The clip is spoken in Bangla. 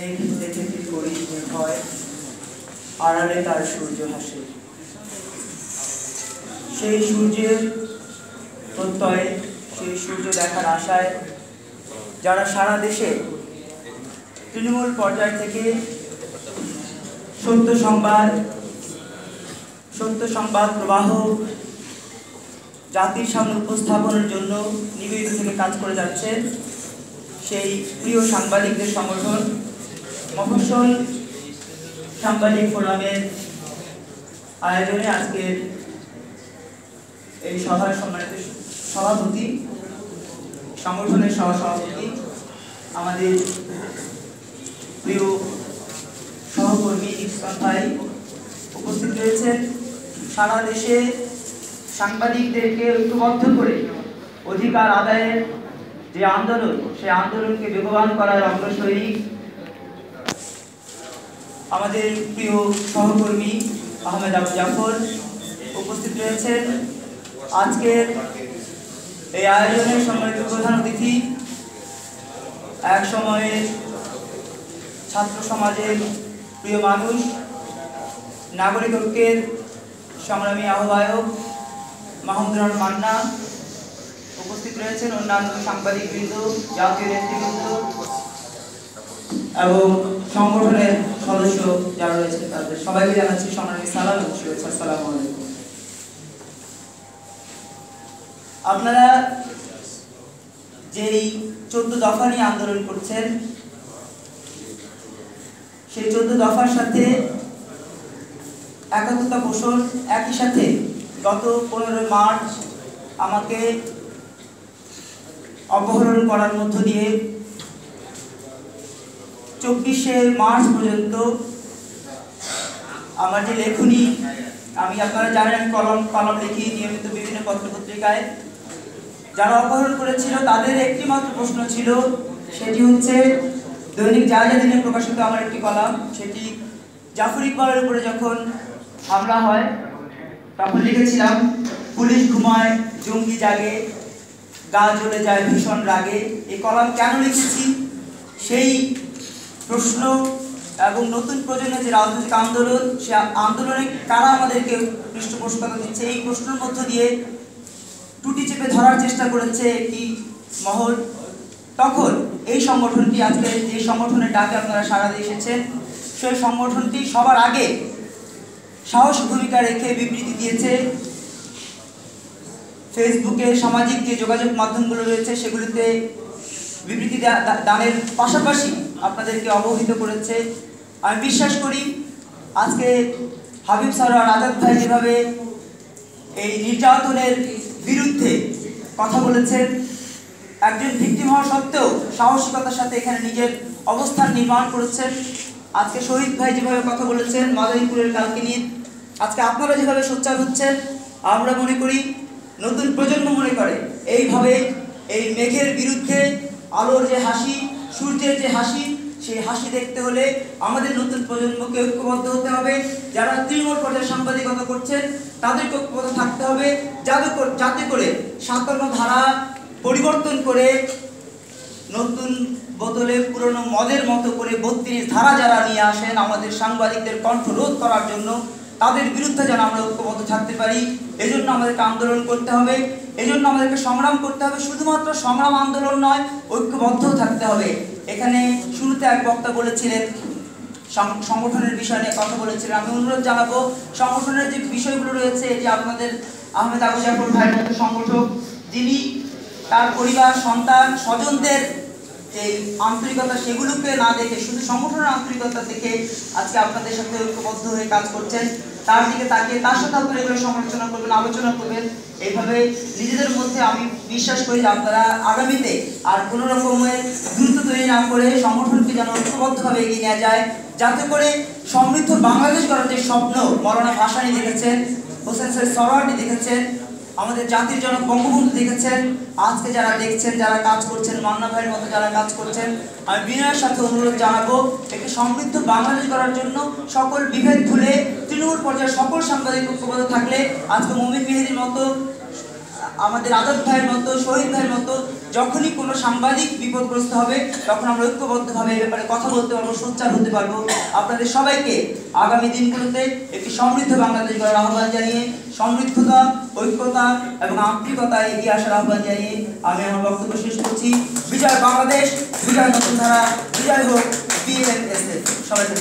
মেঘ দেখে কি করি হয়, আড়ালে তার সূর্য হাসে। সেই সূর্যের প্রত্যয়ে, সেই সূর্য দেখার আশায় যারা সারা দেশে তৃণমূল পর্যায় থেকে সত্য সংবাদ প্রবাহ জাতির সামনে উপস্থাপনের জন্য নিবেদিত থেকে কাজ করে যাচ্ছে, সেই প্রিয় সাংবাদিকদের সংগঠন মফস্বল সাংবাদিক ফোরামের আয়োজনে আজকের এই সভার সম্মানিত সভাপতি, সংগঠনের সহসভাপতি, আমাদের প্রিয় সহকর্মী ইসলাম ভাই উপস্থিত রয়েছেন। সারা দেশে সাংবাদিকদেরকে ঐক্যবদ্ধ করে অধিকার আদায়ের যে আন্দোলন, সেই আন্দোলনকে বেগবান করার অগ্রসরী আমাদের প্রিয় সহকর্মী আহমেদ আবু জাফর উপস্থিত রয়েছেন। আজকের এই আয়োজনের সম্মানিত প্রধান অতিথি, এক সময়ে ছাত্র সমাজের প্রিয় মানুষ, নাগরিক ঐক্যের সংগ্রামী আহ্বায়ক মাহমুদুর রহমান মান্না উপস্থিত রয়েছেন, অন্যান্য সাংবাদিকবৃন্দ, জাতীয় নেতৃবৃন্দ এবং সংগঠনের সদস্য যারা রয়েছেন তাদের সবাইকে জানাচ্ছি সম্মানিত সালাম এবং শুভেচ্ছা। আসসালামু আলাইকুম। আপনারা যেই 14 দফা নিয়ে আন্দোলন করছেন, সেই 14 দফার সাথে একাত্মতা পোষণ, একই সাথে গত 15 মার্চ আমাকে অপহরণ করার মধ্য দিয়ে 24শে মার্চ পর্যন্ত আমার যে লেখনী, আমি আপনারা জানেন আমি কলম লিখি নিয়মিত বিভিন্ন পত্রপত্রিকায়। যারা অপহরণ করেছিল তাদের একটি মাত্র প্রশ্ন ছিল, সেটি হচ্ছে দৈনিক জায়জা দিনে প্রকাশিত আমার একটি কলাম, সেটি জাফর ইকবালের উপরে যখন হামলা হয় তখন লিখেছিলাম, পুলিশ ঘুমায় জঙ্গি জাগে, গা জ্বলে যায় ভীষণ রাগে। এই কলাম কেন লিখেছি, সেই প্রশ্ন এবং নতুন প্রজন্মের যে রাজনৈতিক আন্দোলন, সে আন্দোলনে কারা আমাদেরকে পৃষ্ঠপোষকতা দিচ্ছে, এই প্রশ্নের মধ্য দিয়ে টুটি চেপে ধরার চেষ্টা করেছে একটি মহল। তখন এই সংগঠনটি, আজকে যে সংগঠনের ডাকে আপনারা সাড়া দিয়ে এসেছেন, সেই সংগঠনটি সবার আগে সাহসী ভূমিকা রেখে বিবৃতি দিয়েছে। ফেসবুকে, সামাজিক যে যোগাযোগ মাধ্যমগুলো রয়েছে সেগুলিতে বিবৃতি দানের পাশাপাশি আপনাদেরকে অবহিত করেছে। আমি বিশ্বাস করি আজকে হাবিব সরওয়ার আজাদ ভাই যেভাবে এই নির্যাতনের বিরুদ্ধে কথা বলেছেন, একজন ভিকটিম হওয়া সত্ত্বেও সাহসিকতার সাথে এখানে নিজের অবস্থান নির্মাণ করেছেন। আজকে শহীদ ভাই যেভাবে কথা বলেছেন মাদারীপুরের কালকে নিয়ে, আজকে আপনারা যেভাবে সোচ্চার হচ্ছেন, আমরা মনে করি নতুন প্রজন্ম মনে করে এইভাবে এই মেঘের বিরুদ্ধে আলোর যে হাসি, সূর্যের যে হাসি, সেই হাসি দেখতে হলে আমাদের নতুন প্রজন্মকে ঐক্যবদ্ধ হতে হবে। যারা তৃণমূল পর্যায়ে সাংবাদিকতা করছেন তাদেরকে ঐক্যবদ্ধ থাকতে হবে, যাতে করে 57 ধারা পরিবর্তন করে নতুন বোতলে পুরনো মদের মতো করে 32 ধারা যারা নিয়ে আসেন আমাদের সাংবাদিকদের কণ্ঠ রোধ করার জন্য, তাদের বিরুদ্ধে যেন আমরা ঐক্যবদ্ধ থাকতে পারি। এজন্য আমাদেরকে আন্দোলন করতে হবে, এজন্য আমাদেরকে সংগ্রাম করতে হবে। শুধুমাত্র সংগ্রাম আন্দোলন নয়, ঐক্যবদ্ধ থাকতে হবে। এখানে শুরুতে এক বক্তা বলেছিলেন সংগঠনের বিষয় নিয়ে কথা বলেছিলেন, আমি অনুরোধ জানাবো সংগঠনের যে বিষয়গুলো রয়েছে, যে আপনাদের আহমেদ আবু জাফর ভাইয়ের মতো সংগঠক, যিনি তার পরিবার, সন্তান, স্বজনদের যে আন্তরিকতা সেগুলোকে না দেখে শুধু সংগঠনের আন্তরিকতা দেখে আজকে আপনাদের সাথে ঐক্যবদ্ধ হয়ে কাজ করছেন, তার দিকে তাকিয়ে তার সাথে আপনারা এগুলো সমালোচনা করবেন, আলোচনা করবেন। এইভাবে নিজেদের মধ্যে আমি বিশ্বাস করি যে আপনারা আগামীতে আর কোনো রকমের দ্রুত তৈরি না করে সংগঠনকে যেন ঐক্যবদ্ধভাবে এগিয়ে নেওয়া যায়, যাতে করে সমৃদ্ধ বাংলাদেশ গড়ার যে স্বপ্ন মৌলানা ভাসানী দেখেছেন, হোসেন সৈয়দ সরওয়ার্দী দেখেছেন, আমাদের জাতির জনক বঙ্গবন্ধু দেখেছেন, আজকে যারা দেখছেন, যারা কাজ করছেন, মান্না ভাইয়ের মতো যারা কাজ করছেন, আমি বিনয়ের সাথে অনুরোধ জানাবো একটি সমৃদ্ধ বাংলাদেশ গড়ার জন্য সকল বিভেদ ভুলে তৃণমূল পর্যায়ে সকল সাংবাদিক ঐক্যবদ্ধ থাকলে আজকে মমিন মেহেদীর মতো আমাদের আজাদ ভাইয়ের মতো, শহীদ ভাইয়ের মতো যখনই কোনো সাংবাদিক বিপদগ্রস্ত হবে তখন আমরা ঐক্যবদ্ধভাবে এই ব্যাপারে কথা বলতে পারবো, সোচ্চার হতে পারবো। আপনাদের সবাইকে আগামী দিনগুলোতে একটি সমৃদ্ধ বাংলাদেশ গড়ার আহ্বান জানিয়ে, সমৃদ্ধতা, ঐক্যতা এবং আন্তরিকতা এগিয়ে আসার আহ্বান জানিয়ে আমি আমার বক্তব্য শেষ করছি। বিজয় বাংলাদেশ, বিজয় নতুন ধারা, বিজয় হোক বিএনএসএফ। সবাইকে